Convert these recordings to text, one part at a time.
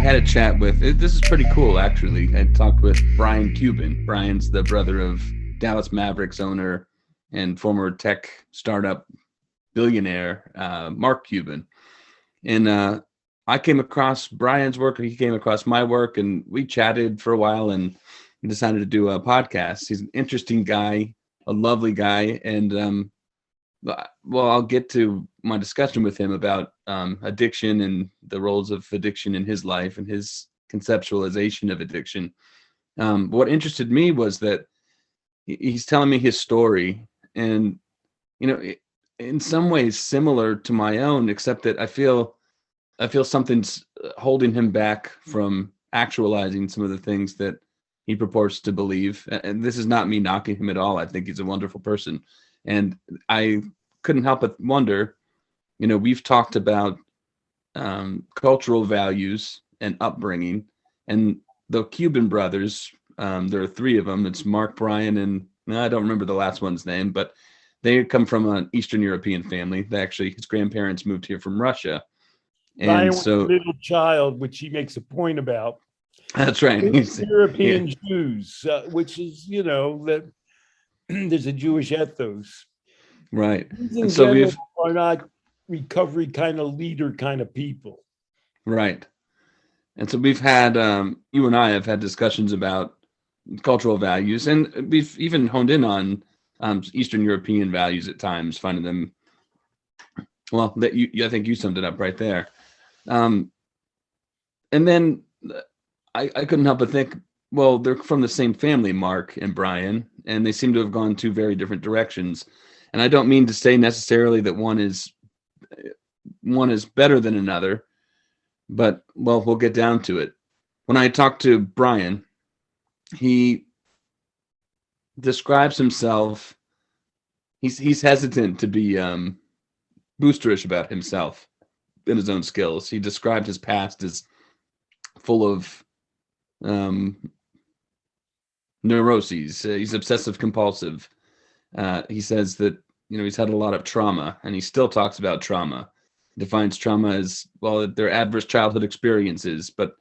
had a chat with, this is pretty cool actually. I talked with Brian Cuban. Brian's the brother of Dallas Mavericks owner and former tech startup billionaire Mark Cuban. And I came across Brian's work, he came across my work, and we chatted for a while and we decided to do a podcast. He's an interesting guy, a lovely guy, and well, I'll get to my discussion with him about addiction and the roles of addiction in his life and his conceptualization of addiction. What interested me was that he's telling me his story, and in some ways similar to my own, except that I feel something's holding him back from actualizing some of the things that he purports to believe. And this is not me knocking him at all. I think he's a wonderful person. And I couldn't help but wonder, we've talked about cultural values and upbringing, and the Cuban brothers, there are three of them. It's Mark, Brian, and I don't remember the last one's name, but they come from an Eastern European family. His grandparents moved here from Russia. And Brian was so a middle child, which he makes a point about. that's right. European Jews, which is, that there's a Jewish ethos. Right. Jews in And so general are not recovery kind of leader kind of people. Right. And so we've had, you and I have had discussions about cultural values, and we've even honed in on Eastern European values at times, finding them, well, I think you summed it up right there. And then I couldn't help but think, well, they're from the same family, Mark and Brian, and they seem to have gone two very different directions. And I don't mean to say necessarily that one is better than another, but well, we'll get down to it. When I talked to Brian, he describes himself. He's hesitant to be boosterish about himself and his own skills. He described his past as full of neuroses. He's obsessive compulsive. He says that he's had a lot of trauma, and he still talks about trauma. Defines trauma as, well, they're adverse childhood experiences, but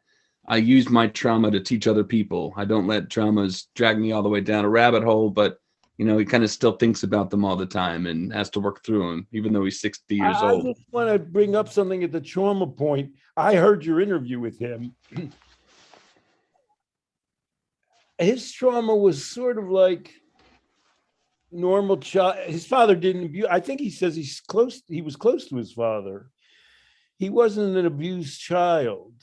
I use my trauma to teach other people. I don't let traumas drag me all the way down a rabbit hole, but he kind of still thinks about them all the time and has to work through them, even though he's 60 years old. I just want to bring up something at the trauma point. I heard your interview with him. His trauma was sort of like normal child. His father didn't abuse. I think he says he was close to his father. He wasn't an abused child.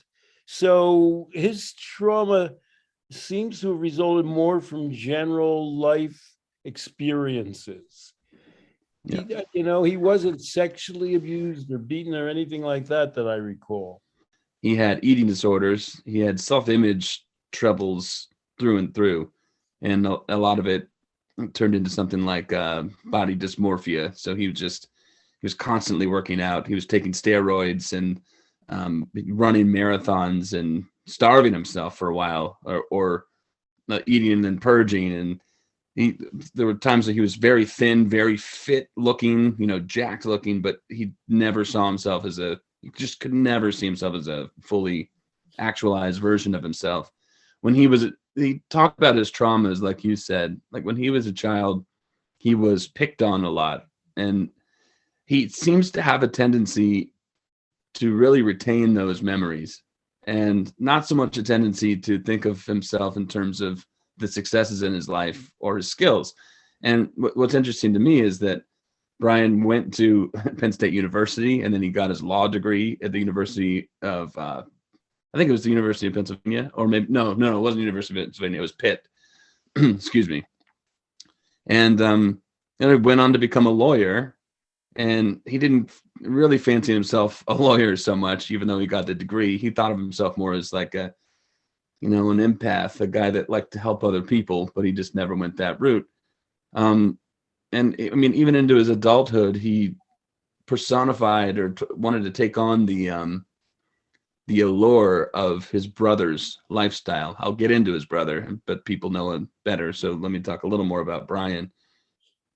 So his trauma seems to have resulted more from general life experiences. Yeah. He wasn't sexually abused or beaten or anything like that I recall. He had eating disorders. He had self-image troubles through and through. And a lot of it turned into something like body dysmorphia. So he was constantly working out. He was taking steroids and running marathons and starving himself for a while, or eating and purging. And there were times that he was very thin, very fit looking, jacked looking, but he never saw himself he just could never see himself as a fully actualized version of himself. When he talked about his traumas, like you said, like when he was a child, he was picked on a lot, and he seems to have a tendency to really retain those memories, and not so much a tendency to think of himself in terms of the successes in his life or his skills. And what's interesting to me is that Brian went to Penn State University, and then he got his law degree at the University of, I think it was the University of Pennsylvania, or maybe, no, it wasn't the University of Pennsylvania, it was Pitt. Excuse me. And he went on to become a lawyer, and he didn't really fancy himself a lawyer so much, even though he got the degree. He thought of himself more as like an empath, a guy that liked to help other people, but he just never went that route. And I mean, even into his adulthood, he personified or wanted to take on the allure of his brother's lifestyle. I'll get into his brother, but people know him better. So let me talk a little more about Brian.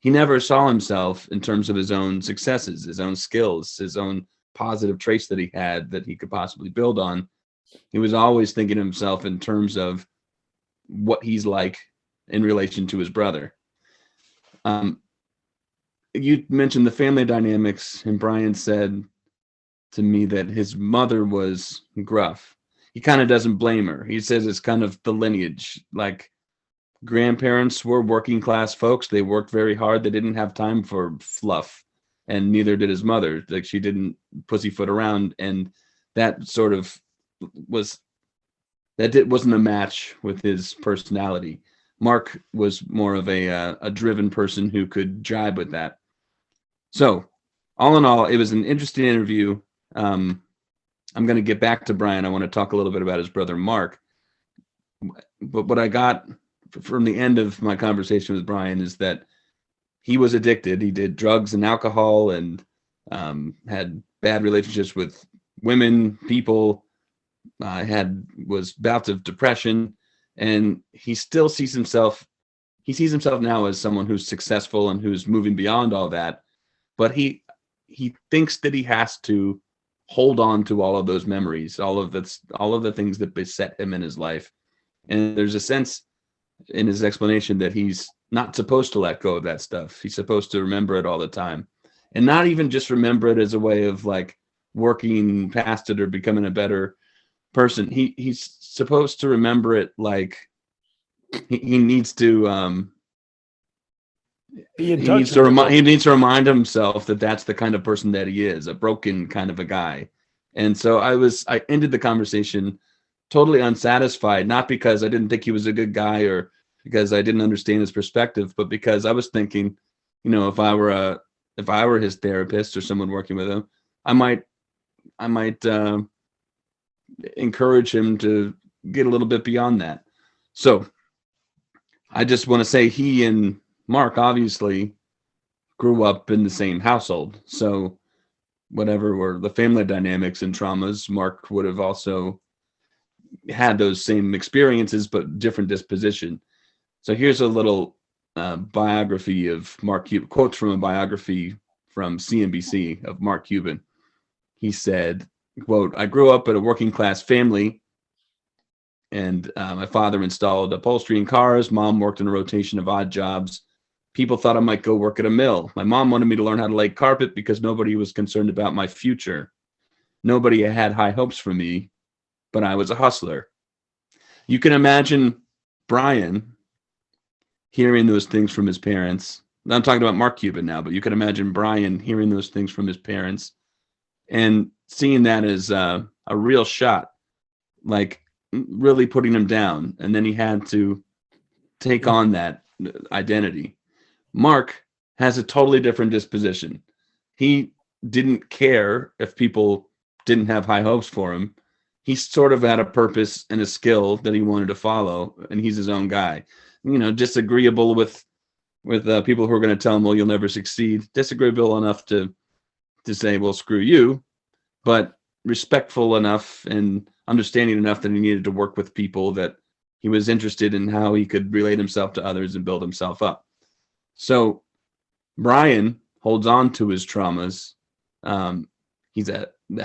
He never saw himself in terms of his own successes, his own skills, his own positive traits that he had that he could possibly build on. He was always thinking of himself in terms of what he's like in relation to his brother. Um, you mentioned the family dynamics, and Brian said to me that his mother was gruff. He kind of doesn't blame her. He says it's kind of the lineage. Like, grandparents were working class folks. They worked very hard. They didn't have time for fluff, and neither did his mother. Like, she didn't pussyfoot around, and that sort of was wasn't a match with his personality. Mark was more of a driven person who could jibe with that. So, all in all, it was an interesting interview. I'm going to get back to Brian. I want to talk a little bit about his brother Mark. But what I got from the end of my conversation with Brian is that he was addicted. He did drugs and alcohol, and had bad relationships with women, people. Was bouts of depression, and he still sees himself. He sees himself now as someone who's successful and who's moving beyond all that. But he thinks that he has to hold on to all of those memories, all of the things that beset him in his life. And there's a sense in his explanation that he's not supposed to let go of that stuff. He's supposed to remember it all the time, and not even just remember it as a way of like working past it or becoming a better person. He's supposed to remember it like he needs to Be in he touch needs to with remind it. he needs to remind himself that that's the kind of person that he is, a broken kind of a guy. And so I ended the conversation totally unsatisfied, not because I didn't think he was a good guy or because I didn't understand his perspective, but because I was thinking, if I were his therapist or someone working with him, I might encourage him to get a little bit beyond that. So I just want to say he and Mark obviously grew up in the same household. So whatever were the family dynamics and traumas, Mark would have also had those same experiences, but different disposition. So here's a little biography of Mark Cuban, quotes from a biography from CNBC of Mark Cuban. He said, quote, "I grew up in a working class family, and my father installed upholstery in cars. Mom worked in a rotation of odd jobs. People thought I might go work at a mill. My mom wanted me to learn how to lay carpet because nobody was concerned about my future. Nobody had high hopes for me, but I was a hustler." You can imagine Brian hearing those things from his parents. I'm talking about Mark Cuban now, but you can imagine Brian hearing those things from his parents and seeing that as a real shot, like really putting him down. And then he had to take on that identity. Mark has a totally different disposition. He didn't care if people didn't have high hopes for him. He sort of had a purpose and a skill that he wanted to follow, and he's his own guy. Disagreeable with people who are going to tell him, "Well, you'll never succeed." Disagreeable enough to say, "Well, screw you," but respectful enough and understanding enough that he needed to work with people, that he was interested in how he could relate himself to others and build himself up. So Brian holds on to his traumas. He's in the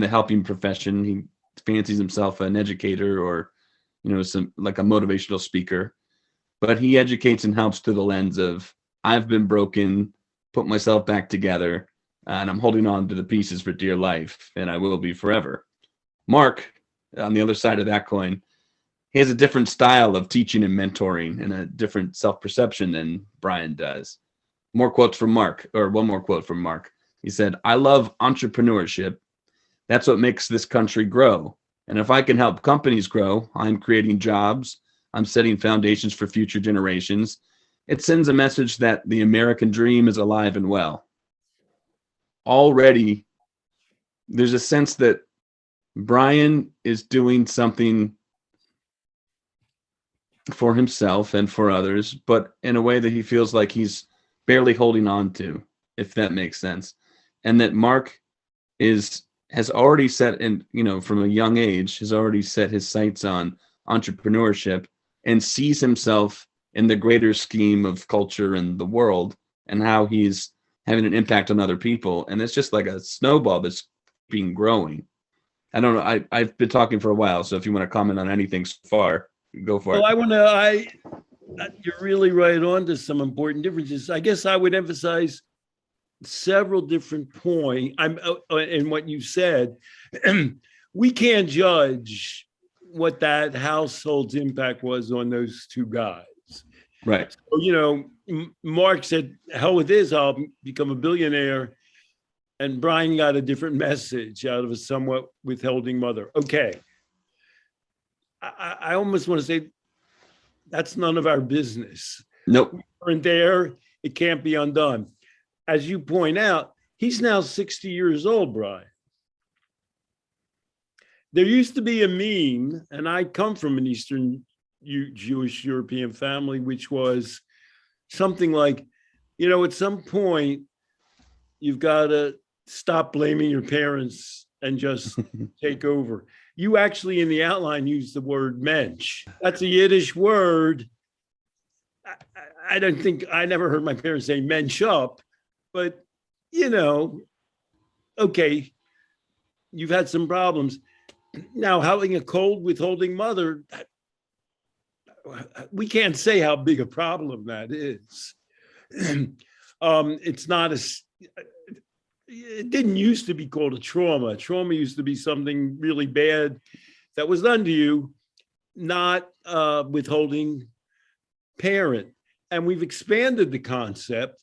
helping profession. He fancies himself an educator or, some like a motivational speaker, but he educates and helps through the lens of, I've been broken, put myself back together, and I'm holding on to the pieces for dear life, and I will be forever. Mark, on the other side of that coin, he has a different style of teaching and mentoring and a different self-perception than Brian does. One more quote from Mark. He said, "I love entrepreneurship. That's what makes this country grow. And if I can help companies grow, I'm creating jobs. I'm setting foundations for future generations. It sends a message that the American dream is alive and well." Already, there's a sense that Brian is doing something for himself and for others, but in a way that he feels like he's barely holding on to, if that makes sense. And that Mark has already set, and from a young age, has already set his sights on entrepreneurship and sees himself in the greater scheme of culture and the world and how he's having an impact on other people. And it's just like a snowball that's been growing. I don't know. I've been talking for a while, so if you want to comment on anything so far, go for Well, it. you're really right on to some important differences. I guess I would emphasize several different points. In what you said. We can't judge what that household's impact was on those two guys. Right. So, Mark said, hell with this, I'll become a billionaire. And Brian got a different message out of a somewhat withholding mother. Okay. I almost want to say that's none of our business. Nope. We weren't there. It can't be undone. As you point out, he's now 60 years old, Brian. There used to be a meme, and I come from an Eastern Jewish European family, which was something like, at some point, you've got to stop blaming your parents and just take over. You actually, in the outline, use the word mensch. That's a Yiddish word. I don't think, I never heard my parents say mensch up, but, okay, you've had some problems. Now, having a cold withholding mother, we can't say how big a problem that is. It's not it didn't used to be called a trauma. Trauma used to be something really bad that was done to you, not withholding parent. And we've expanded the concept.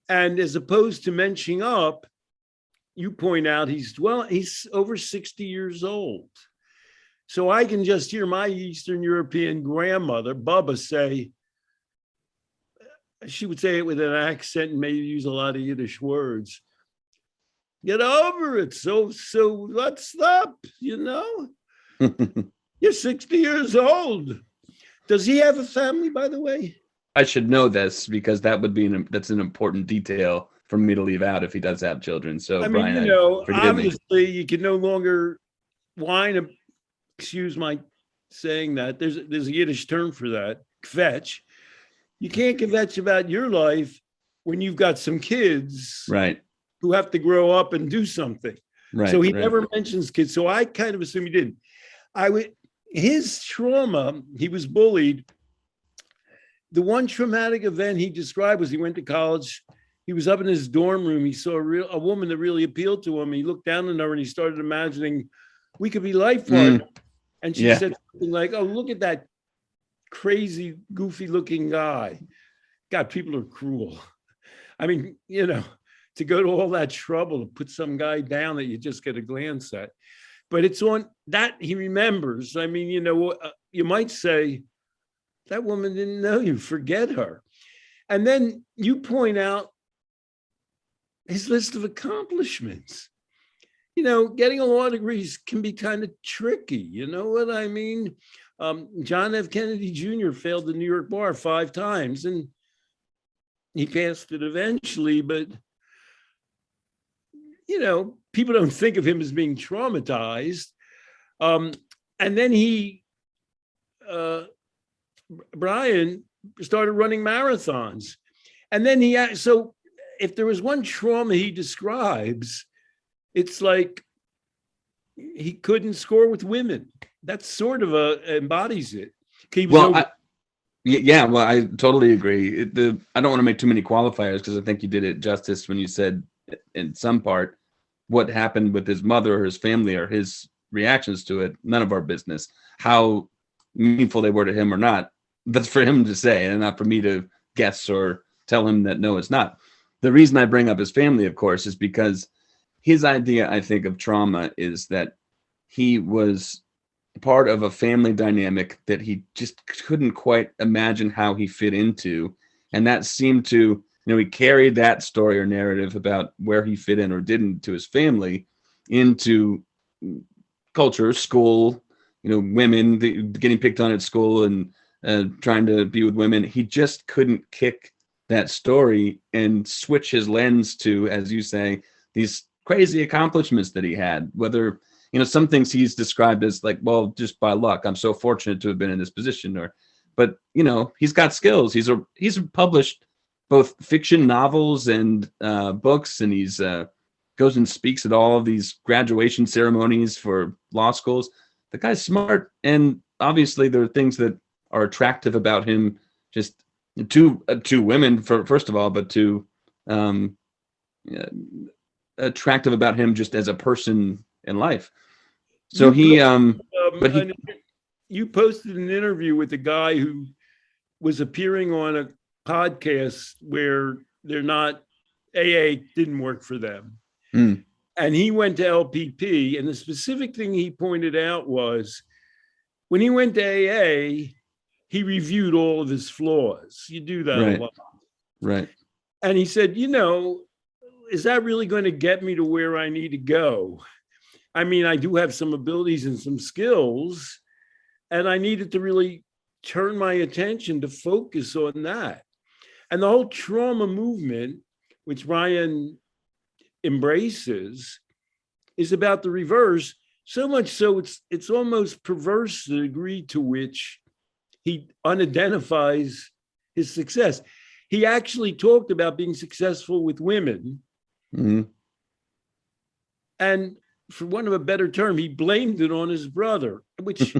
And as opposed to mentioning up, you point out he's over 60 years old. So I can just hear my Eastern European grandmother, Bubba, say, she would say it with an accent and maybe use a lot of Yiddish words. Get over it. So let's stop, You're 60 years old. Does he have a family, by the way? I should know this because that's an important detail for me to leave out if he does have children. So, Brian, obviously you can no longer whine. Excuse my saying that. There's a Yiddish term for that, kvetch. You can't kvetch about your life when you've got some kids, right, who have to grow up and do something. Right. So he right. never mentions kids. So I kind of assume he didn't. His trauma, he was bullied. The one traumatic event he described was he went to college. He was up in his dorm room. He saw a woman that really appealed to him. He looked down on her and he started imagining we could be life partners. And she said something like, "Oh, look at that crazy, goofy looking guy." God, people are cruel. I mean, to go to all that trouble to put some guy down that you just get a glance at. But it's on that he remembers. I mean, you might say, that woman didn't know you, forget her. And then you point out his list of accomplishments. Getting a law degree can be kind of tricky. You know what I mean? John F. Kennedy Jr. failed the New York bar 5 times and he passed it eventually, but people don't think of him as being traumatized. And then Brian started running marathons. And then so if there was one trauma he describes, it's like he couldn't score with women. That's sort of embodies it. I totally agree. I don't want to make too many qualifiers because I think you did it justice when you said in some part what happened with his mother or his family or his reactions to it. None of our business. How meaningful they were to him or not, that's for him to say and not for me to guess or tell him that no, it's not. The reason I bring up his family, of course, is because his idea, I think, of trauma is that he was part of a family dynamic that he just couldn't quite imagine how he fit into. And that seemed to, he carried that story or narrative about where he fit in or didn't to his family into culture, school, women, getting picked on at school and trying to be with women. He just couldn't kick that story and switch his lens to, as you say, these crazy accomplishments that he had, whether, some things he's described as like, well, just by luck, I'm so fortunate to have been in this position, but he's got skills. He's published both fiction novels and books, and he's goes and speaks at all of these graduation ceremonies for law schools. The guy's smart, and obviously there are things that are attractive about him, just to women, first of all, but to attractive about him just as a person in life. So you posted an interview with a guy who was appearing on a podcast where they're not, AA didn't work for them. And he went to LPP, and the specific thing he pointed out was when he went to AA, he reviewed all of his flaws. You do that a lot. Right. And he said, is that really going to get me to where I need to go? I mean, I do have some abilities and some skills, and I needed to really turn my attention to focus on that. And the whole trauma movement, which Brian embraces, is about the reverse, so much so it's almost perverse the degree to which he unidentifies his success. He actually talked about being successful with women. And for want of a better term, he blamed it on his brother, which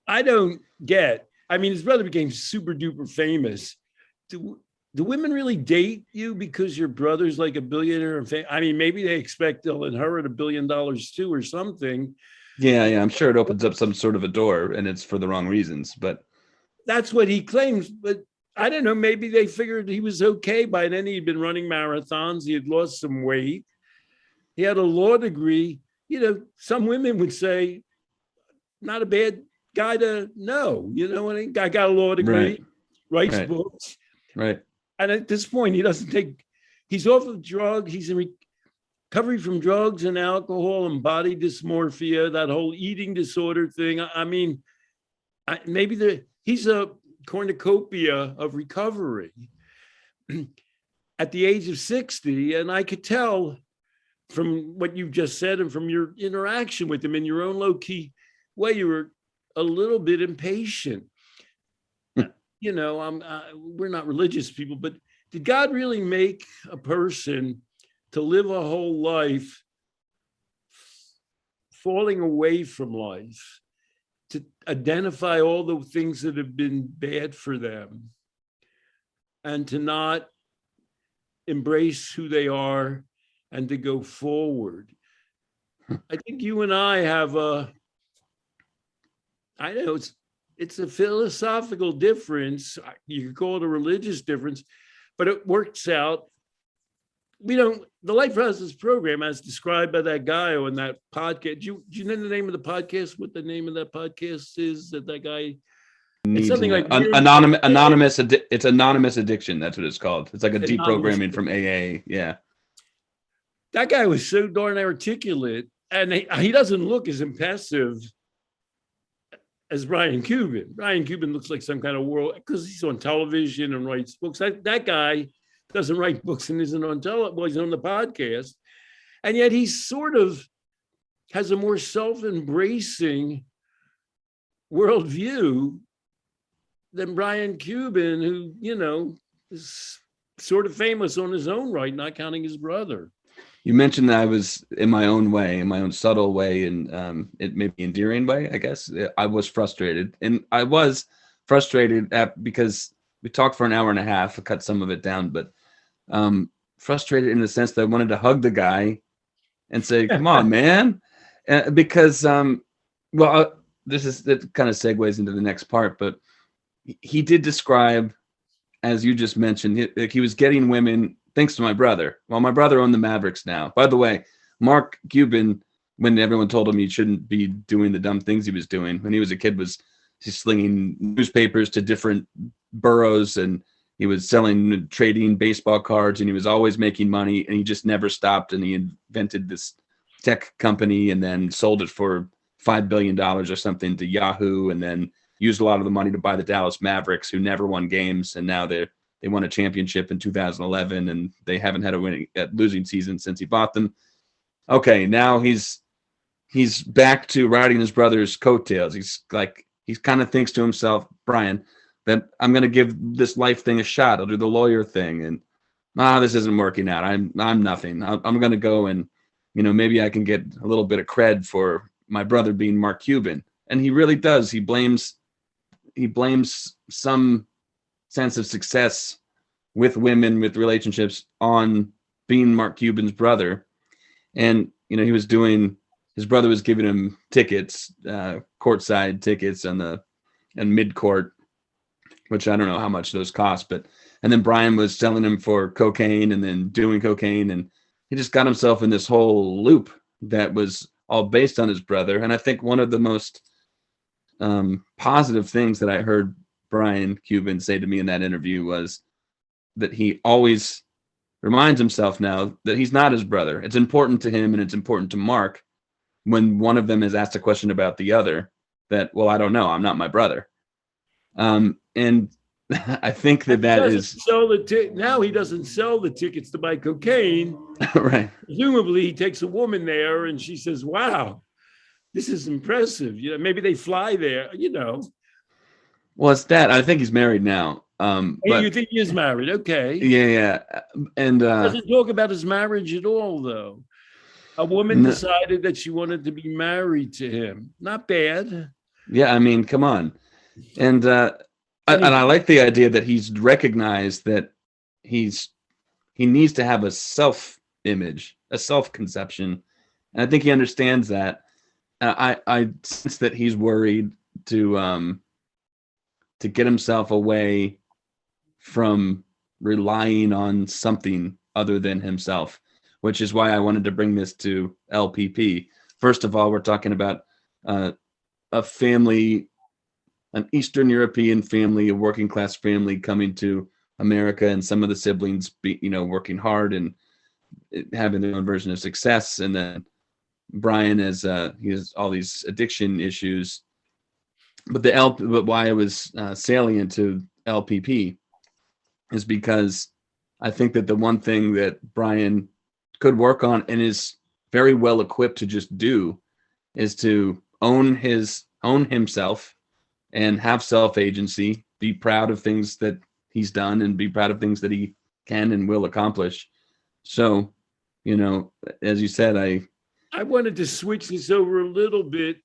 I don't get. I mean, his brother became super duper famous. Do women really date you because your brother's like a billionaire? I mean, maybe they expect they'll inherit $1 billion too or something. Yeah. I'm sure it opens up some sort of a door, and it's for the wrong reasons, but that's what he claims. But I don't know, maybe they figured he was okay by then. He'd been running marathons. He had lost some weight. He had a law degree. Some women would say, not a bad guy to know. When I got a law degree, writes books. Right. And at this point, he's off of drugs. He's in recovery from drugs and alcohol and body dysmorphia, that whole eating disorder thing. I mean, he's a cornucopia of recovery at the age of 60. And I could tell from what you've just said and from your interaction with him in your own low-key way, you were a little bit impatient. We're not religious people, but did God really make a person to live a whole life falling away from life, to identify all the things that have been bad for them, and to not embrace who they are and to go forward? I think you and I have I know it's a philosophical difference. You could call it a religious difference, but it works out. The Life Process program, as described by that guy on that podcast. Do you know the name of the podcast? What the name of that podcast is? That guy. It's something like anonymous. It's anonymous addiction. That's what it's called. It's like a deprogramming from AA. Yeah. That guy was so darn articulate, and he doesn't look as impassive as Brian Cuban. Brian Cuban looks like some kind of world, because he's on television and writes books. That guy doesn't write books and isn't on television. Well, he's on the podcast. And yet he sort of has a more self-embracing worldview than Brian Cuban, who, is sort of famous on his own right, not counting his brother. You mentioned that I was in my own way, in my own subtle way, and it may be endearing way, I guess. I was frustrated, and I was frustrated because we talked for an hour and a half. I cut some of it down, but frustrated in the sense that I wanted to hug the guy and say, "Come on, man," because that kind of segues into the next part. But he did describe, as you just mentioned, he was getting women thanks to my brother. Well, my brother owned the Mavericks now. By the way, Mark Cuban, when everyone told him he shouldn't be doing the dumb things he was doing when he was a kid, he's slinging newspapers to different boroughs, and he was trading baseball cards, and he was always making money, and he just never stopped. And he invented this tech company and then sold it for $5 billion or something to Yahoo, and then used a lot of the money to buy the Dallas Mavericks, who never won games. And now they won a championship in 2011, and they haven't had a losing season since he bought them. Okay, now he's back to riding his brother's coattails. He kind of thinks to himself, Brian, that I'm going to give this life thing a shot. I'll do the lawyer thing. And this isn't working out. I'm nothing. I'm going to go and, maybe I can get a little bit of cred for my brother being Mark Cuban. And he really does. He blames some sense of success with women, with relationships on being Mark Cuban's brother. And, his brother was giving him tickets, courtside tickets and mid-court, which I don't know how much those cost, and then Brian was selling him for cocaine and then doing cocaine. And he just got himself in this whole loop that was all based on his brother. And I think one of the most positive things that I heard Brian Cuban say to me in that interview was that he always reminds himself now that he's not his brother. It's important to him and it's important to Mark when one of them is asked a question about the other that, well, I don't know, I'm not my brother. And I think that is now he doesn't sell the tickets to buy cocaine. Right. Presumably he takes a woman there and she says, wow, this is impressive. Maybe they fly there, Well, it's that. I think he's married now. But you think he is married? Okay. Yeah. And doesn't talk about his marriage at all, though. A woman decided that she wanted to be married to him. Not bad. Yeah, I mean, come on. And I like the idea that he's recognized that he needs to have a self-image, a self-conception. And I think he understands that. I sense that he's worried to get himself away from relying on something other than himself, which is why I wanted to bring this to LPP. First of all, we're talking about a family, an Eastern European family, a working class family coming to America, and some of the siblings working hard and having their own version of success. And then Brian he has all these addiction issues. But why I was salient to LPP is because I think that the one thing that Brian could work on and is very well equipped to just do is to own himself and have self-agency, be proud of things that he's done and be proud of things that he can and will accomplish. So, as you said, I wanted to switch this over a little bit.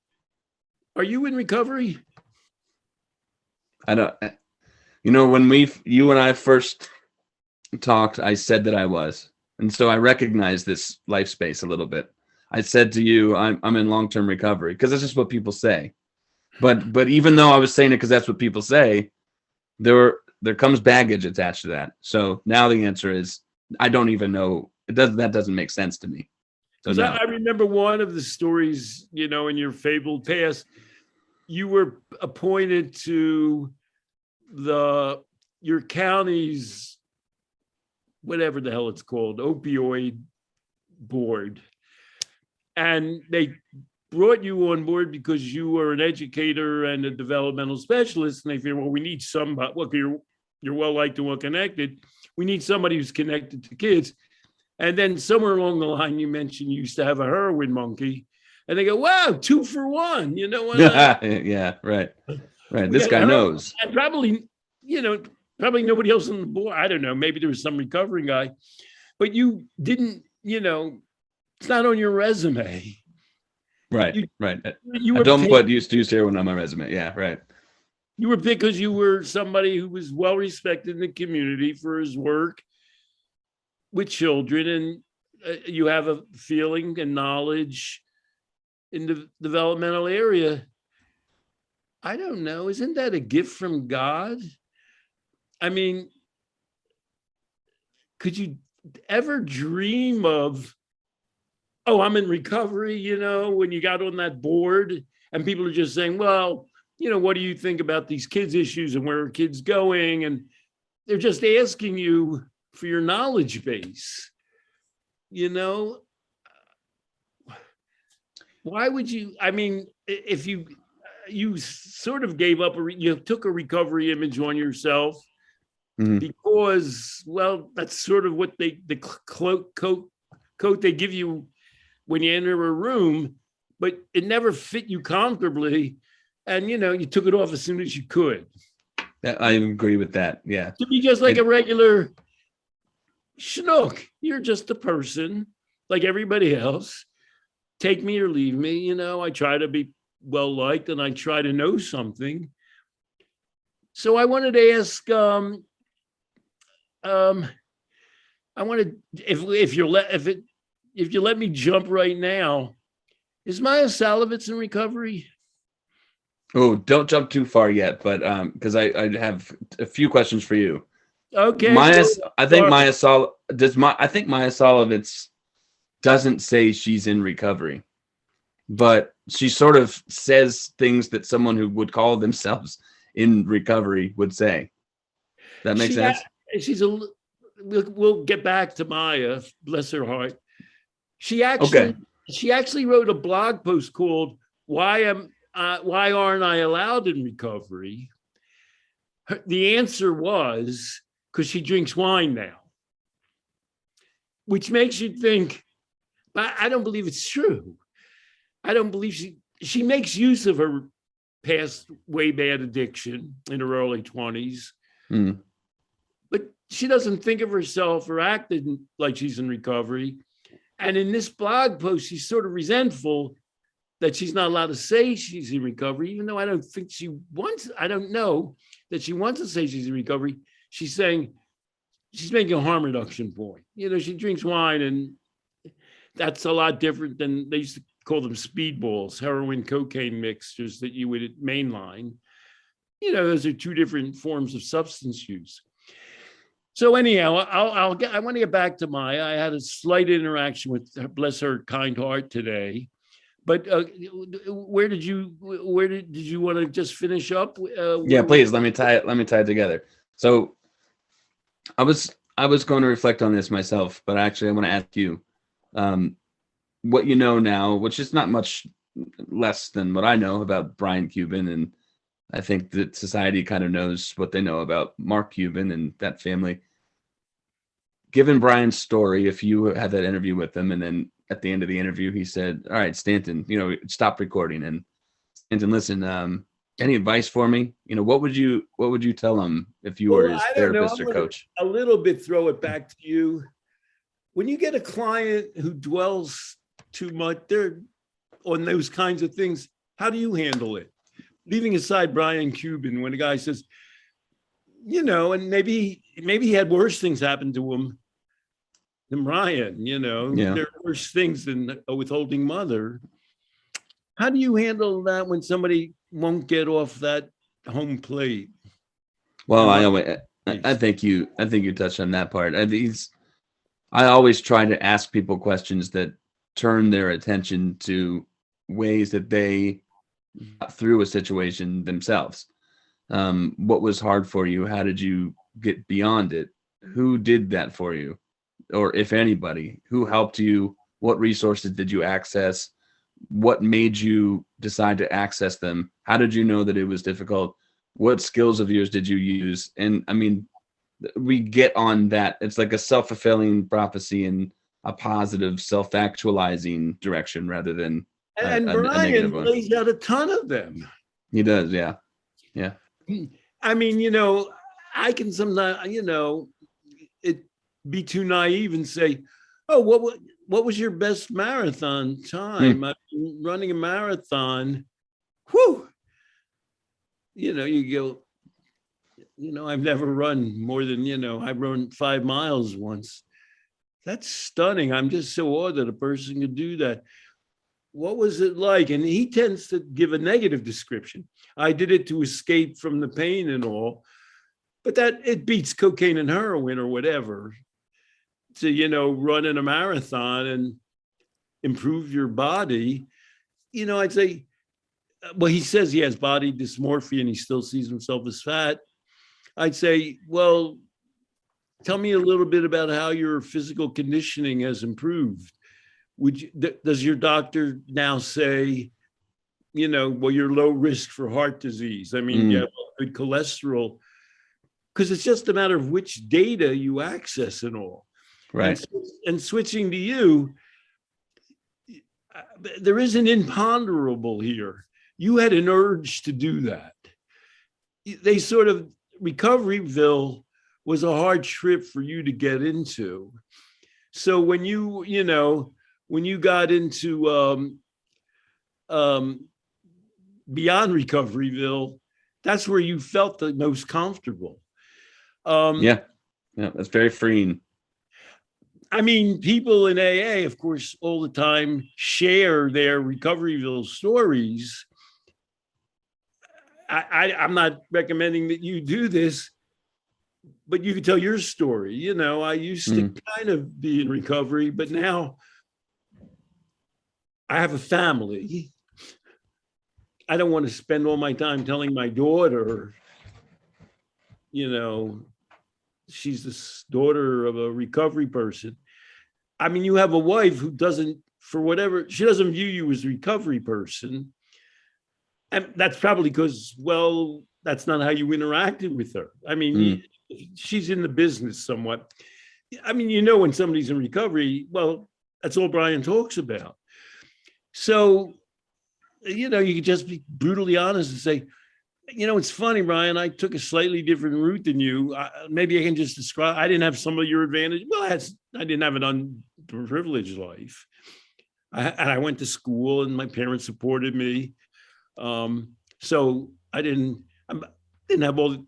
Are you in recovery? I don't, when you and I first talked, I said that I was. And so I recognize this life space a little bit. I said to you, I'm in long-term recovery because that's just what people say. But even though I was saying it because that's what people say, there comes baggage attached to that. So now the answer is I don't even know. That doesn't make sense to me. So no. I remember one of the stories, in your fabled past, you were appointed to your county's, whatever the hell it's called, opioid board. And they brought you on board because you were an educator and a developmental specialist. And they figured, well, we need somebody. Look, you're well liked and well connected. We need somebody who's connected to kids. And then somewhere along the line, you mentioned you used to have a heroin monkey. And they go, wow, 2 for 1. You know what? Yeah, right. Right. This guy knows. And probably nobody else on the board. I don't know. Maybe there was some recovering guy. But you didn't, it's not on your resume. Right, right. I You don't put used to use heroin on my resume. Yeah, right. You were picked because you were somebody who was well respected in the community for his work with children, and you have a feeling and knowledge in the developmental area. I don't know. Isn't that a gift from God? I mean, could you ever dream of, oh, I'm in recovery, when you got on that board and people are just saying, well, what do you think about these kids' issues and where are kids going? And they're just asking you for your knowledge base, Why would you, if you sort of gave up, you took a recovery image on yourself because, well, that's sort of what the coat they give you when you enter a room, but it never fit you comfortably. And, you took it off as soon as you could. I agree with that. Yeah. To be just like a regular schnook, you're just a person like everybody else. Take me or leave me. I try to be well liked and I try to know something. So I wanted to ask, I wanted if you let me jump right now, is Maia Szalavitz in recovery? Oh, don't jump too far yet, but because I have a few questions for you. Okay, Maya, I think sorry. I think Maia Szalavitz doesn't say she's in recovery, but she sort of says things that someone who would call themselves in recovery would say. That makes She sense? she's a. We'll get back to Maya, bless her heart. She Okay. actually she actually wrote a blog post called "Why Aren't I Allowed in Recovery?" The answer was because she drinks wine now, which makes you think. But I don't believe it's true. I don't believe she makes use of her past way bad addiction in her early 20s. Mm. But she doesn't think of herself or acted like she's in recovery. And in this blog post, she's sort of resentful that she's not allowed to say she's in recovery, even though I don't know that she wants to say she's in recovery. She's saying she's making a harm reduction point. She drinks wine, and that's a lot different than they used to call them speedballs, heroin, cocaine mixtures that you would mainline. Those are two different forms of substance use. So anyhow, I want to get back to Maya. I had a slight interaction with her, bless her kind heart today. But did you want to just finish up? Yeah, please let me tie it together. So I was going to reflect on this myself, but actually I want to ask you what you know now, which is not much less than what I know about Brian Cuban, and I think that society kind of knows what they know about Mark Cuban and that family. Given Brian's story, if you had that interview with him, and then at the end of the interview, he said, "All right, Stanton, stop recording." And Stanton, listen, any advice for me? What would you tell him if you were Well, his I don't know. therapist I'm or going to coach? a little bit throw it back to you. When you get a client who dwells too much there on those kinds of things, how do you handle it? Leaving aside Brian Cuban, when a guy says, and maybe he had worse things happen to him than Brian, Yeah. there are worse things than a withholding mother. How do you handle that when somebody won't get off that home plate? Well, And I think you touched on that part. I always try to ask people questions that turn their attention to ways that they got through a situation themselves. What was hard for you? How did you get beyond it? Who did that for you? Or if anybody, who helped you? What resources did you access? What made you decide to access them? How did you know that it was difficult? What skills of yours did you use? And I mean, we get on that. It's like a self-fulfilling prophecy in a positive, self-actualizing direction rather than a negative Brian one. lays out a ton of them. He does, yeah. Yeah. I mean, I can sometimes, it be too naive and say, "Oh, what was your best marathon time?" I've been running a marathon. Whew. You go, I've never run more than, I run 5 miles once. That's stunning. I'm just so awed that a person could do that. What was it like? And he tends to give a negative description. I did it to escape from the pain and all, but that it beats cocaine and heroin or whatever to, run in a marathon and improve your body. I'd say, well, he says he has body dysmorphia and he still sees himself as fat. I'd say, well, tell me a little bit about how your physical conditioning has improved. Does your doctor now say, well, you're low risk for heart disease? I mean, you have good cholesterol, because it's just a matter of which data you access and all. Right. And switching to you, there is an imponderable here. You had an urge to do that. They sort of, Recoveryville was a hard trip for you to get into. So when when you got into um, beyond Recoveryville, that's where you felt the most comfortable. Um, Yeah. Yeah. That's very freeing. I mean, people in AA, of course, all the time share their Recoveryville stories. I'm not recommending that you do this, but you can tell your story. I used to kind of be in recovery, but now I have a family. I don't want to spend all my time telling my daughter, she's the daughter of a recovery person. I mean, you have a wife who doesn't, for whatever, she doesn't view you as a recovery person. And that's probably because, well, that's not how you interacted with her. I mean, she's in the business somewhat. I mean, when somebody's in recovery, well, that's all Brian talks about. So, you could just be brutally honest and say, it's funny, Brian, I took a slightly different route than you. Maybe I can just describe, I didn't have some of your advantage. Well, I didn't have an unprivileged life. I went to school and my parents supported me. So I didn't have all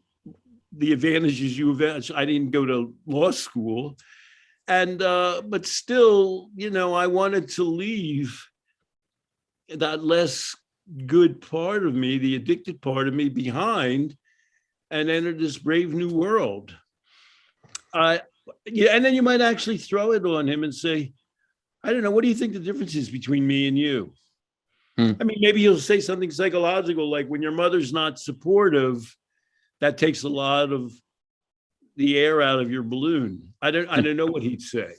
the advantages you have. I didn't go to law school. And, but still, I wanted to leave that less good part of me, the addicted part of me, behind and enter this brave new world. Yeah, and then you might actually throw it on him and say, I don't know, what do you think the difference is between me and you? I mean, maybe he'll say something psychological, like when your mother's not supportive, that takes a lot of the air out of your balloon. I don't know what he'd say.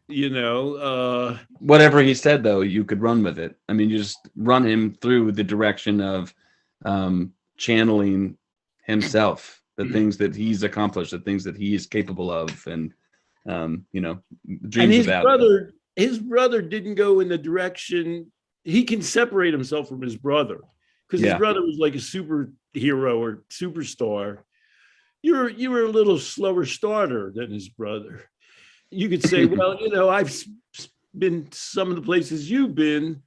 Whatever he said, though, you could run with it. I mean, you just run him through the direction of channeling himself, the things that he's accomplished, the things that he is capable of, and dreams about. His brother didn't go in the direction. He can separate himself from his brother because his brother was like a superhero or superstar. You were a little slower starter than his brother. You could say, well, I've been some of the places you've been.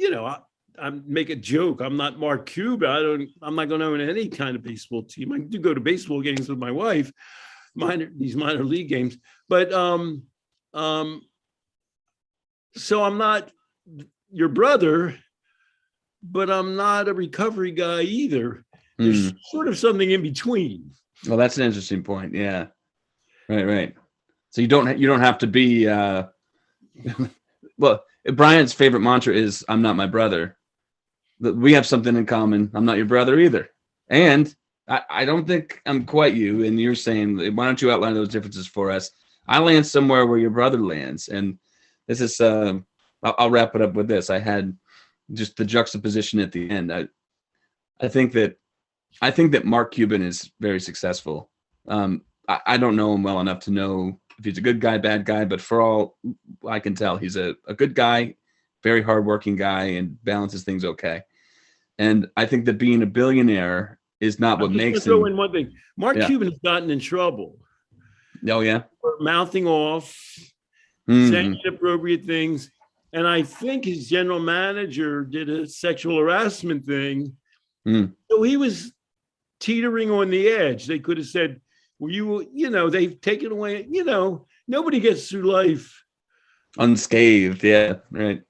I make a joke. I'm not Mark Cuban. I'm not going to own any kind of baseball team. I do go to baseball games with my wife, these minor league games. But so I'm not your brother, but I'm not a recovery guy either. There's sort of something in between. Well, that's an interesting point. Yeah. Right. So you don't have to be well, Brian's favorite mantra is I'm not my brother. We have something in common. I'm not your brother either. And I don't think I'm quite you. And you're saying, why don't you outline those differences for us? I land somewhere where your brother lands. And this is I'll wrap it up with this. I had just the juxtaposition at the end. I think that Mark Cuban is very successful. I don't know him well enough to know if he's a good guy, bad guy, but for all I can tell, he's a good guy, very hardworking guy, and balances things okay. And I think that being a billionaire is not what makes him. Throw in one thing. Mark Cuban has gotten in trouble. Oh, yeah. For mouthing off, saying inappropriate things. And I think his general manager did a sexual harassment thing. So he was teetering on the edge. They could have said, well, they've taken away, nobody gets through life unscathed. Yeah. Right.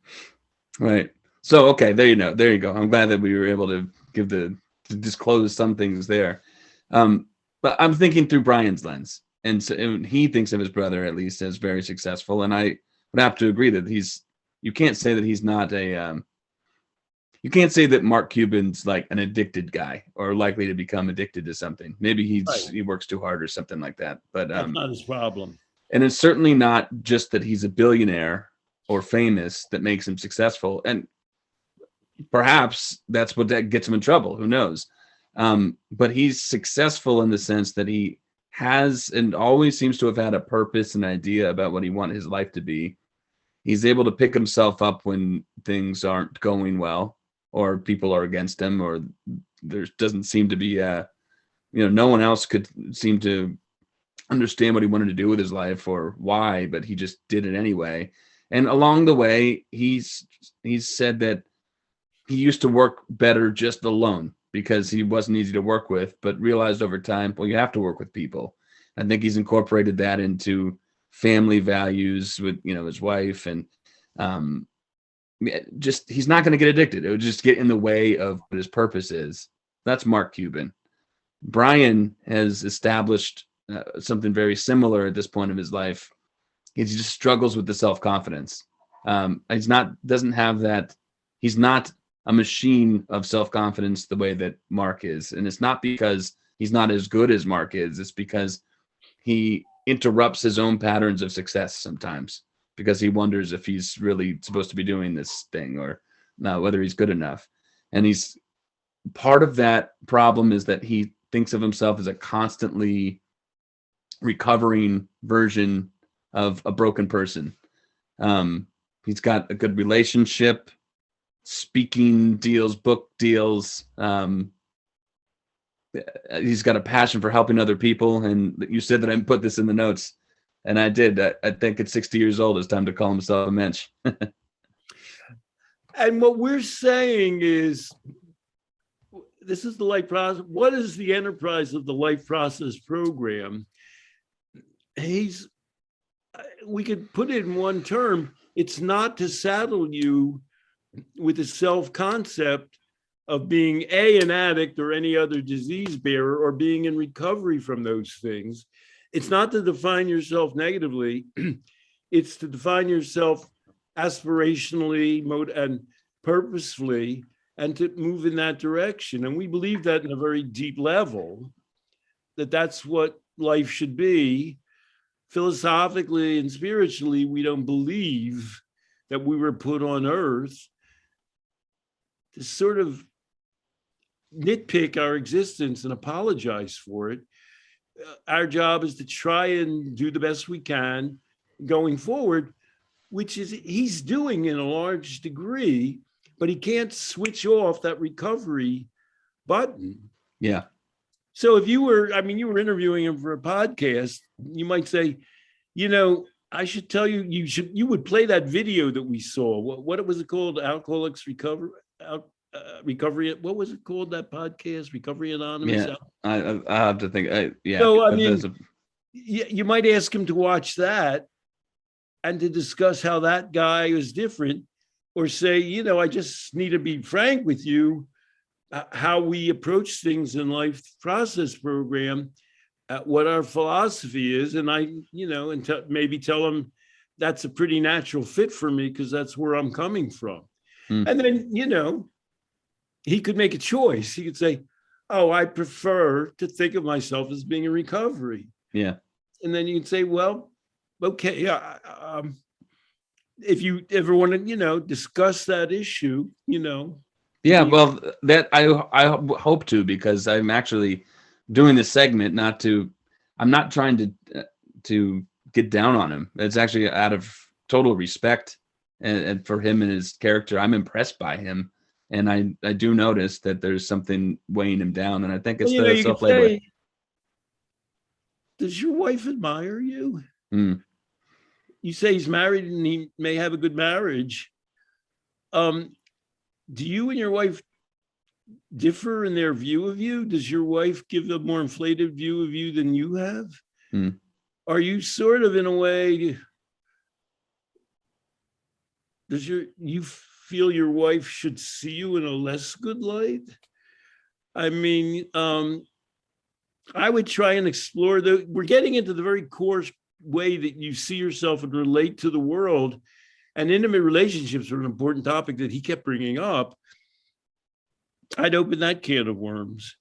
So, okay, there you go. I'm glad that we were able to to disclose some things there. But I'm thinking through Brian's lens, and so he thinks of his brother at least as very successful. And I would have to agree that you can't say that he's not you can't say that Mark Cuban's like an addicted guy or likely to become addicted to something. Maybe he works too hard or something like that. But that's not his problem. And it's certainly not just that he's a billionaire or famous that makes him successful. And perhaps that's what that gets him in trouble. Who knows? But he's successful in the sense that he has and always seems to have had a purpose and idea about what he wants his life to be. He's able to pick himself up when things aren't going well, or people are against him, or there doesn't seem to be no one else could seem to understand what he wanted to do with his life or why, but he just did it anyway. And along the way, he's said that he used to work better just alone because he wasn't easy to work with, but realized over time, well, you have to work with people. I think he's incorporated that into family values with, his wife, and um, just he's not going to get addicted. It would just get in the way of what his purpose is. That's Mark Cuban. Brian has established something very similar at this point of his life. He just struggles with the self-confidence. Doesn't have that. He's not a machine of self-confidence the way that Mark is. And it's not because he's not as good as Mark is. It's because he interrupts his own patterns of success sometimes because he wonders if he's really supposed to be doing this thing or no, whether he's good enough. And he's part of that problem is that he thinks of himself as a constantly recovering version of a broken person. He's got a good relationship, speaking deals, book deals. He's got a passion for helping other people. And you said that I put this in the notes, and I did. I think at 60 years old, it's time to call himself a mensch. And what we're saying is, this is the life process. What is the enterprise of the life process program? We could put it in one term. It's not to saddle you with a self-concept of being an addict or any other disease bearer or being in recovery from those things. It's not to define yourself negatively. It's to define yourself aspirationally and purposefully and to move in that direction. And we believe that in a very deep level, that that's what life should be. Philosophically and spiritually, we don't believe that we were put on earth to sort of nitpick our existence and apologize for it. Our job is to try and do the best we can going forward, which is he's doing in a large degree, but he can't switch off that recovery button. Yeah. So if you were interviewing him for a podcast, you might say, I should tell you, you would play that video that we saw. What was it called? Alcoholics Recovery. Recovery. What was it called? That podcast, Recovery Anonymous. Yeah, I have to think. Yeah. So you might ask him to watch that and to discuss how that guy is different, or say, I just need to be frank with you, how we approach things in life process program, what our philosophy is, and maybe tell him that's a pretty natural fit for me because that's where I'm coming from. And then, he could make a choice. He could say, oh, I prefer to think of myself as being in recovery. Yeah. And then you can say, well, okay, if you ever want to, discuss that issue, Yeah, well, that I hope to, because I'm actually doing this segment I'm not trying to get down on him. It's actually out of total respect and for him and his character. I'm impressed by him, and I do notice that there's something weighing him down, and I think it's the self-label. Does your wife admire you? Mm. You say he's married and he may have a good marriage. Do you and your wife differ in their view of you? Does your wife give a more inflated view of you than you have? Mm. Are you sort of, in a way, you feel your wife should see you in a less good light? I mean, I would try and explore we're getting into the very coarse way that you see yourself and relate to the world. And intimate relationships are an important topic that he kept bringing up. I'd open that can of worms.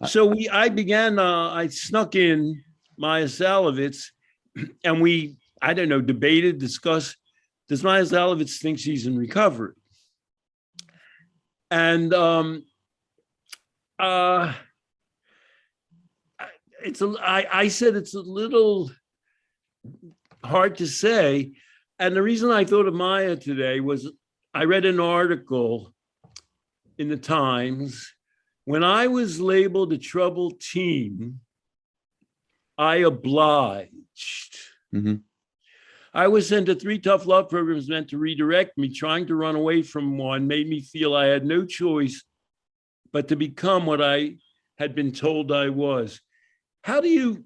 So I snuck in Maia Szalavitz, and we, debated, discussed, does Maia Szalavitz think she's in recovery? And I said it's a little hard to say. And the reason I thought of Maia today was I read an article in the Times. When I was labeled a troubled teen, I obliged. Mm-hmm. I was sent to 3 tough love programs meant to redirect me. Trying to run away from one made me feel I had no choice but to become what I had been told I was. How do you,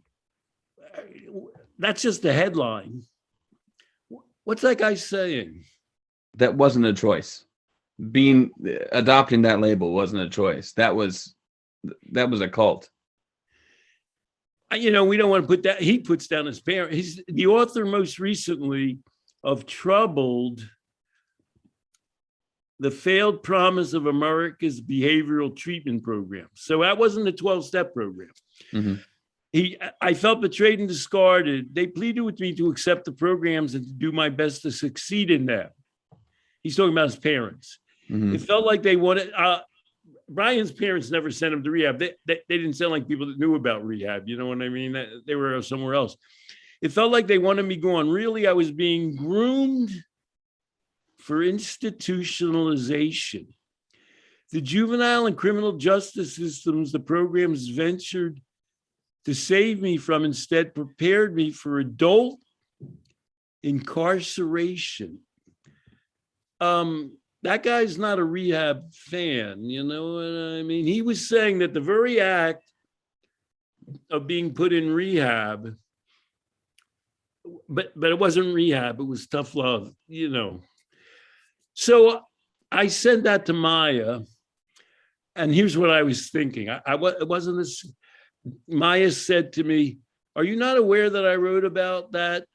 that's just the headline. What's that guy saying? That wasn't a choice. Adopting that label wasn't a choice. That was a cult. We don't want to put that. He puts down his parent. He's the author most recently of Troubled, the failed promise of America's behavioral treatment program. So that wasn't a 12-step program. Mm-hmm. I felt betrayed and discarded. They pleaded with me to accept the programs and to do my best to succeed in them. He's talking about his parents. Mm-hmm. It felt like they wanted, Brian's parents never sent him to rehab. They didn't sound like people that knew about rehab. You know what I mean? They were somewhere else. It felt like they wanted me gone. Really, I was being groomed for institutionalization. The juvenile and criminal justice systems the programs ventured to save me from instead prepared me for adult incarceration. That guy's not a rehab fan, you know what I mean? He was saying that the very act of being put in rehab, but it wasn't rehab, it was tough love, you know. So I sent that to Maia, and here's what I was thinking. It wasn't this. Maia said to me, "Are you not aware that I wrote about that?"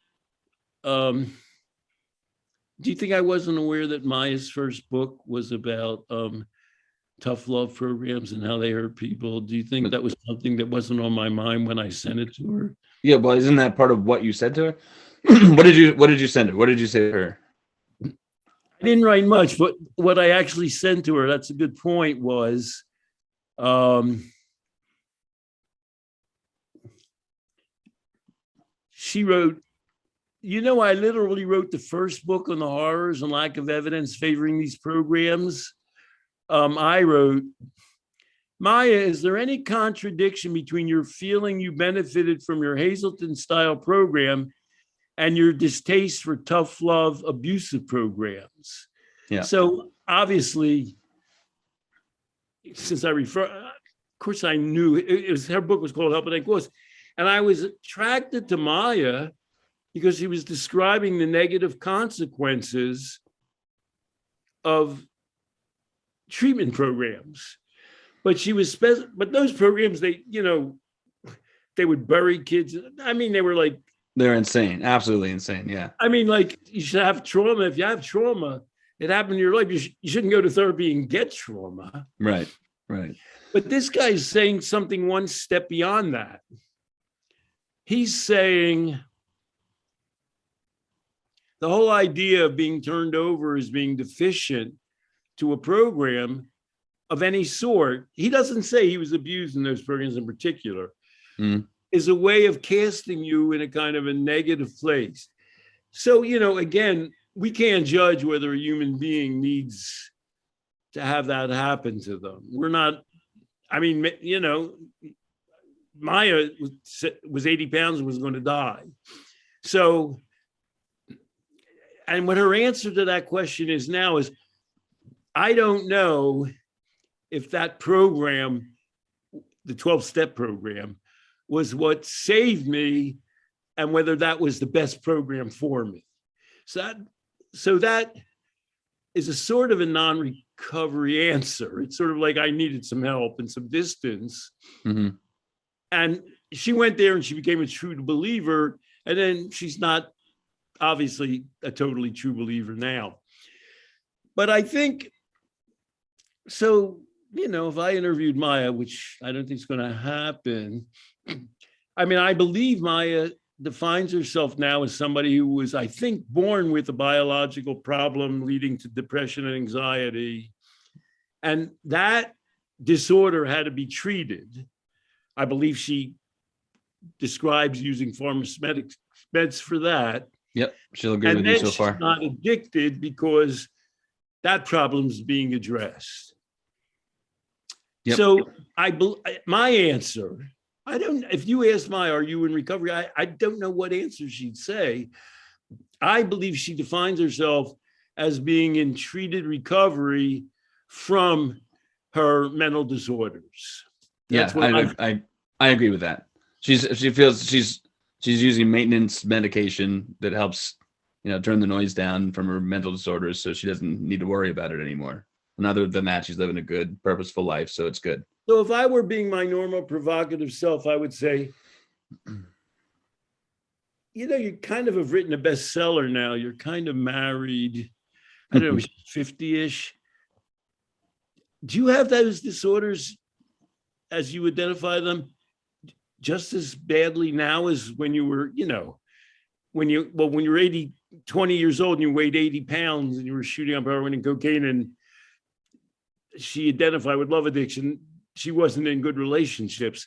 Do you think I wasn't aware that Maia's first book was about tough love programs and how they hurt people? Do you think that was something that wasn't on my mind when I sent it to her? Yeah, well, isn't that part of what you said to her? What did you send her? What did you say to her? I didn't write much, but what I actually sent to her, that's a good point, was she wrote, I literally wrote the first book on the horrors and lack of evidence favoring these programs. I wrote, Maia, is there any contradiction between your feeling you benefited from your Hazelton-style program and your distaste for tough love abusive programs? Yeah. So obviously, since of course I knew her book was called Help and Course. And I was attracted to Maia because she was describing the negative consequences of treatment programs. But she was, but those programs, they would bury kids. I mean, they're insane, absolutely insane. Yeah. I mean, like, you should have trauma. If you have trauma, it happened in your life, you shouldn't go to therapy and get trauma. Right. But this guy's saying something one step beyond that. He's saying the whole idea of being turned over as being deficient to a program of any sort, he doesn't say he was abused in those programs in particular, is a way of casting you in a kind of a negative place. So, again, we can't judge whether a human being needs to have that happen to them. We're not, Maia was 80 pounds and was going to die. So, and what her answer to that question is now is, I don't know if that program, the 12-step program, was what saved me and whether that was the best program for me. So that is a sort of a non-recovery answer. It's sort of like I needed some help and some distance. Mm-hmm. And she went there and she became a true believer. And then she's not obviously a totally true believer now. But I think, so, if I interviewed Maia, which I don't think is going to happen, I believe Maia defines herself now as somebody who was, I think, born with a biological problem leading to depression and anxiety. And that disorder had to be treated. I believe she describes using pharmaceutical meds for that. Yep, she'll agree with you so far. She's not addicted because that problem's being addressed. Yep. So my answer I don't, if you ask Maya, are you in recovery? I don't know what answer she'd say. I believe she defines herself as being in treated recovery from her mental disorders. That's what I agree with that. She feels she's using maintenance medication that helps, turn the noise down from her mental disorders, so she doesn't need to worry about it anymore. And other than that, she's living a good, purposeful life, so it's good. So if I were being my normal provocative self, I would say, you kind of have written a bestseller now. You're kind of married, I don't know, 50-ish. Do you have those disorders as you identify them just as badly now as when you were, when you were 20 years old and you weighed 80 pounds and you were shooting up heroin and cocaine, and she identified with love addiction. She wasn't in good relationships,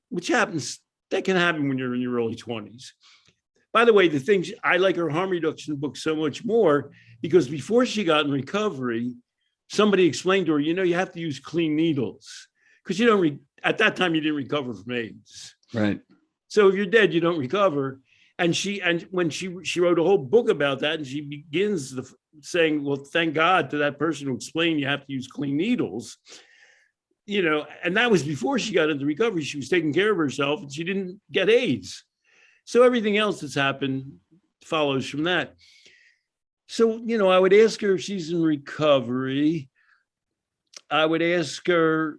which happens. That can happen when you're in your early 20s. By the way, the things I like her harm reduction book so much more because before she got in recovery, somebody explained to her, you have to use clean needles because you don't, at that time, you didn't recover from AIDS. Right. So if you're dead, you don't recover. And when she wrote a whole book about that, and she begins saying, well, thank God to that person who explained you have to use clean needles, and that was before she got into recovery. She was taking care of herself and she didn't get AIDS. So everything else that's happened follows from that. So, I would ask her if she's in recovery. I would ask her,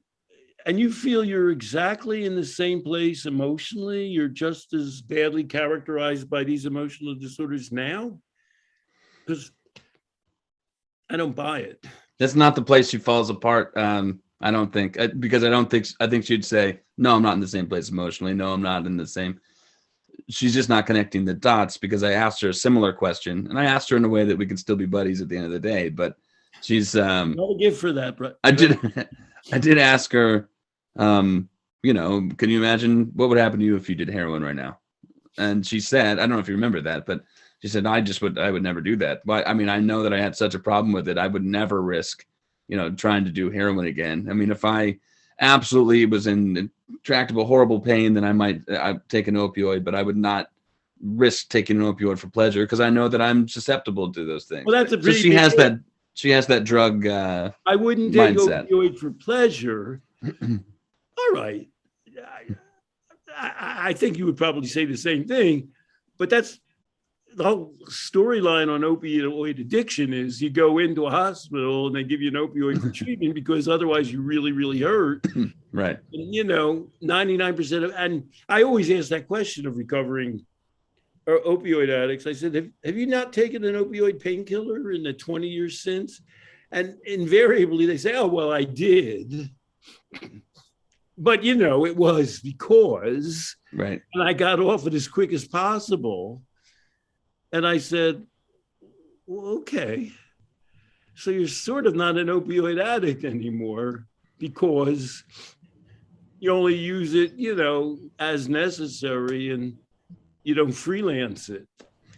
and you feel you're exactly in the same place emotionally? You're just as badly characterized by these emotional disorders now? Because I don't buy it. That's not the place she falls apart. I don't think, because I think she'd say, no, I'm not in the same place emotionally. No, I'm not in the same. She's just not connecting the dots because I asked her a similar question, and I asked her in a way that we can still be buddies at the end of the day, but she's, not a gift for that, but I did ask her, can you imagine what would happen to you if you did heroin right now? And she said, I don't know if you remember that, but she said, I would never do that. But I mean, I know that I had such a problem with it. I would never risk, trying to do heroin again. I mean, if I absolutely was in intractable, horrible pain, then I'd take an opioid, but I would not risk taking an opioid for pleasure because I know that I'm susceptible to those things. Well, that's a so she has that drug. I wouldn't take opioid for pleasure. All right. I think you would probably say the same thing, but that's the whole storyline on opioid addiction is you go into a hospital and they give you an opioid for treatment because otherwise you really, really hurt. Right. And, 99% of, and I always ask that question of recovering or opioid addicts. I said, have you not taken an opioid painkiller in the 20 years since? And invariably they say, oh, well, I did. But, it was because, right. And I got off it as quick as possible. And I said, well, okay. So you're sort of not an opioid addict anymore because you only use it, as necessary and you don't freelance it.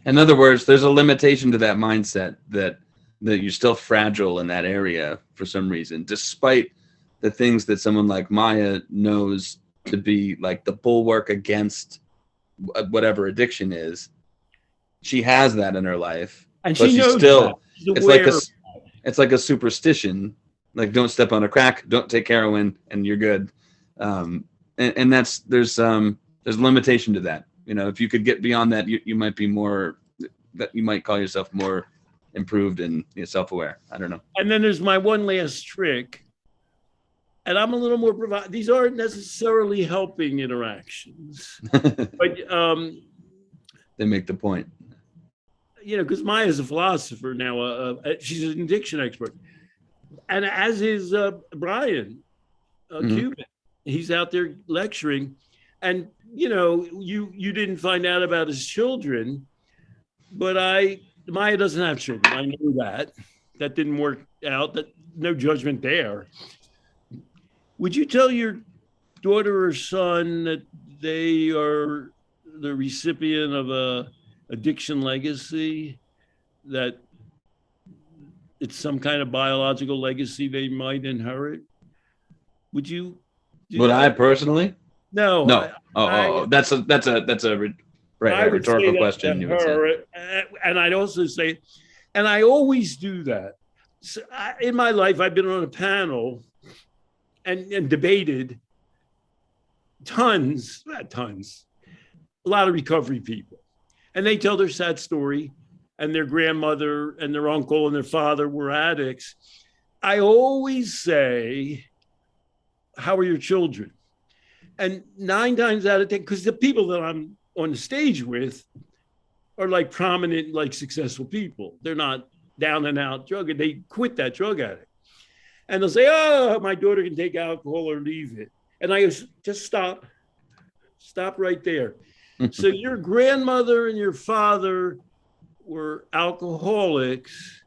In other words, there's a limitation to that mindset that you're still fragile in that area for some reason, despite the things that someone like Maya knows to be like the bulwark against whatever addiction is. She has that in her life, and she knows still. It's like a superstition. Like, don't step on a crack, don't take heroin, and you're good. And there's limitation to that. If you could get beyond that, you might be more. That you might call yourself more improved and self-aware. I don't know. And then there's my one last trick, and I'm a little more these aren't necessarily helping interactions, but they make the point. Because Maya's a philosopher now. She's an addiction expert, and as is Brian Cuban. He's out there lecturing, and you didn't find out about his children, but Maya doesn't have children. I knew that. That didn't work out. That no judgment there. Would you tell your daughter or son that they are the recipient of a addiction legacy, that it's some kind of biological legacy they might inherit? Would you? Would I personally? No, No. I That's a I would say rhetorical that question. to You would say. her, and I'd also say, and I always do that. So in my life, I've been on a panel and debated not tons, a lot of recovery people, and they tell their sad story, and their grandmother and their uncle and their father were addicts. I always say, "How are your children?" And 9 times out of 10, because the people that I'm on the stage with are like prominent, like successful people. They're not down and out drug, and they quit that drug addict. And they'll say, "Oh, my daughter can take alcohol or leave it." And I go, "Just stop right there." So your grandmother and your father were alcoholics,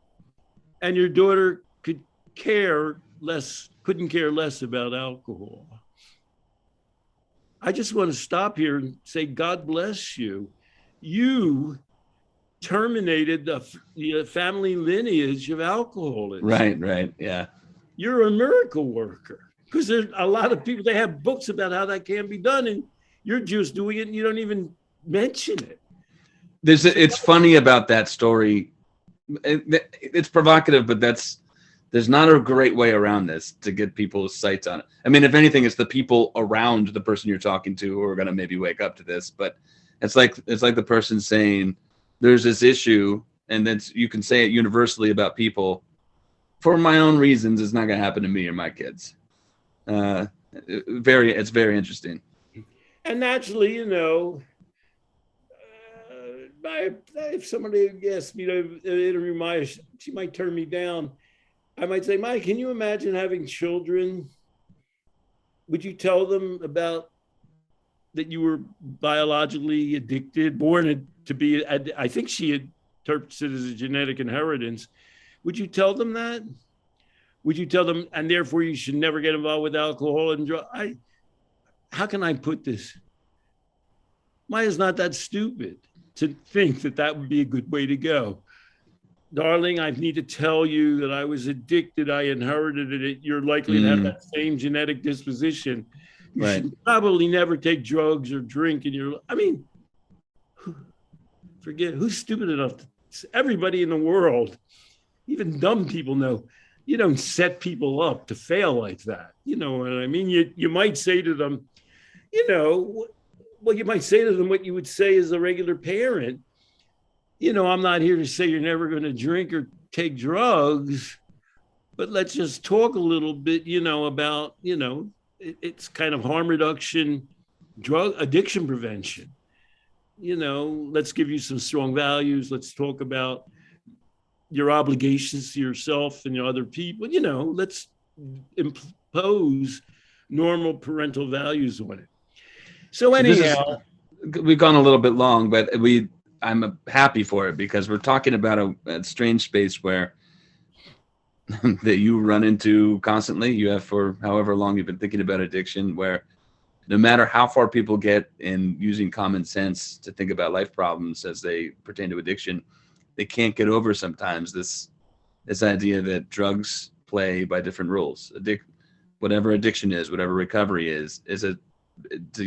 and your daughter couldn't care less about alcohol. I just want to stop here and say, God bless you. You terminated the family lineage of alcoholism. Right. Yeah. You're a miracle worker, because there's a lot of people, they have books about how that can be done, and you're just doing it and you don't even mention it. It's funny about that story. It's provocative, but there's not a great way around this to get people's sights on it. I mean, if anything, it's the people around the person you're talking to who are going to maybe wake up to this. But it's like the person saying there's this issue, and then you can say it universally about people. For my own reasons, it's not going to happen to me or my kids. It's very interesting. And naturally, if somebody asked me to interview Maia, she might turn me down. I might say, "Mike, can you imagine having children? Would you tell them about that you were biologically addicted, born to be?" I think she interprets it as a genetic inheritance. Would you tell them that? Would you tell them, and therefore you should never get involved with alcohol and drugs? How can I put this? Maia's not that stupid to think that would be a good way to go. Darling, I need to tell you that I was addicted. I inherited it. You're likely to have that same genetic disposition. You should probably never take drugs or drink in your. I mean, forget who's stupid enough. Everybody in the world, even dumb people, know you don't set people up to fail like that. You know what I mean? You might say to them, you might say to them what you would say as a regular parent. I'm not here to say you're never going to drink or take drugs, but let's just talk a little bit, about, it's kind of harm reduction, drug addiction prevention. Let's give you some strong values. Let's talk about your obligations to yourself and your other people. Let's impose normal parental values on it. So anyhow, we've gone a little bit long, but I'm happy for it, because we're talking about a strange space where that you run into constantly. You have for however long you've been thinking about addiction, where no matter how far people get in using common sense to think about life problems as they pertain to addiction, they can't get over sometimes this idea that drugs play by different rules. Whatever addiction is, whatever recovery is a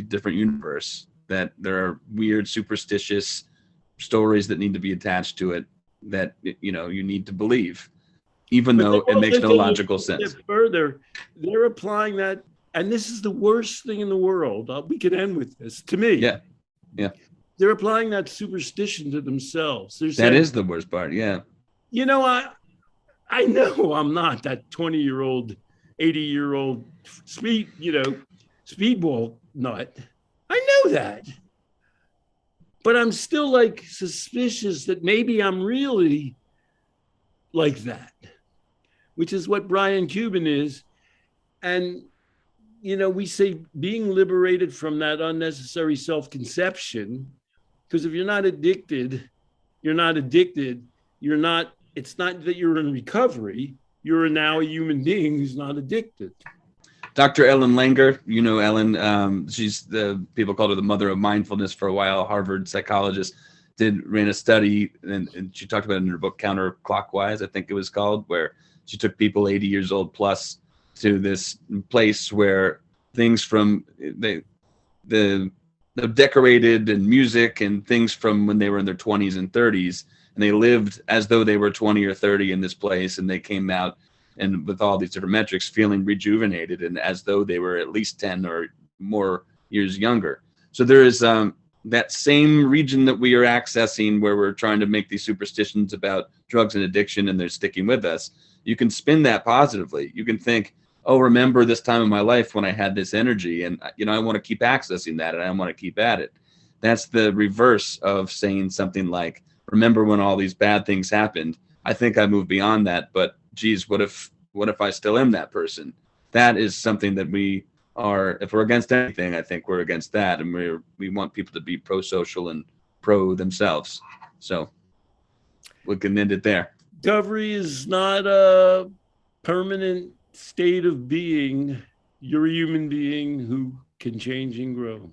different universe, that there are weird, superstitious stories that need to be attached to it that you need to believe, even though it makes no logical sense. Further, they're applying that, and this is the worst thing in the world. We can end with this. To me, yeah, they're applying that superstition to themselves. That is the worst part. Yeah, I know I'm not that 20-year-old, 80-year-old speedball nut. I know that. But I'm still suspicious that maybe I'm really like that, which is what Brian Cuban is. And, we say being liberated from that unnecessary self-conception, because if you're not addicted, you're not addicted. It's not that you're in recovery. You're now a human being who's not addicted. Dr. Ellen Langer, Ellen, she's people called her the mother of mindfulness for a while, Harvard psychologist, ran a study, and she talked about it in her book, Counterclockwise, I think it was called, where she took people 80 years old plus to this place where things the decorated and music and things from when they were in their 20s and 30s, and they lived as though they were 20 or 30 in this place, and they came out and with all these different metrics feeling rejuvenated and as though they were at least 10 or more years younger. So there is that same region that we are accessing where we're trying to make these superstitions about drugs and addiction and they're sticking with us. You can spin that positively. You can think, oh, remember this time in my life when I had this energy, and I want to keep accessing that and I want to keep at it. That's the reverse of saying something like, remember when all these bad things happened. I think I moved beyond that, but geez, what if I still am that person? That is something that we are, if we're against anything, I think we're against that. And we want people to be pro-social and pro themselves. So we can end it there. Recovery is not a permanent state of being. You're a human being who can change and grow.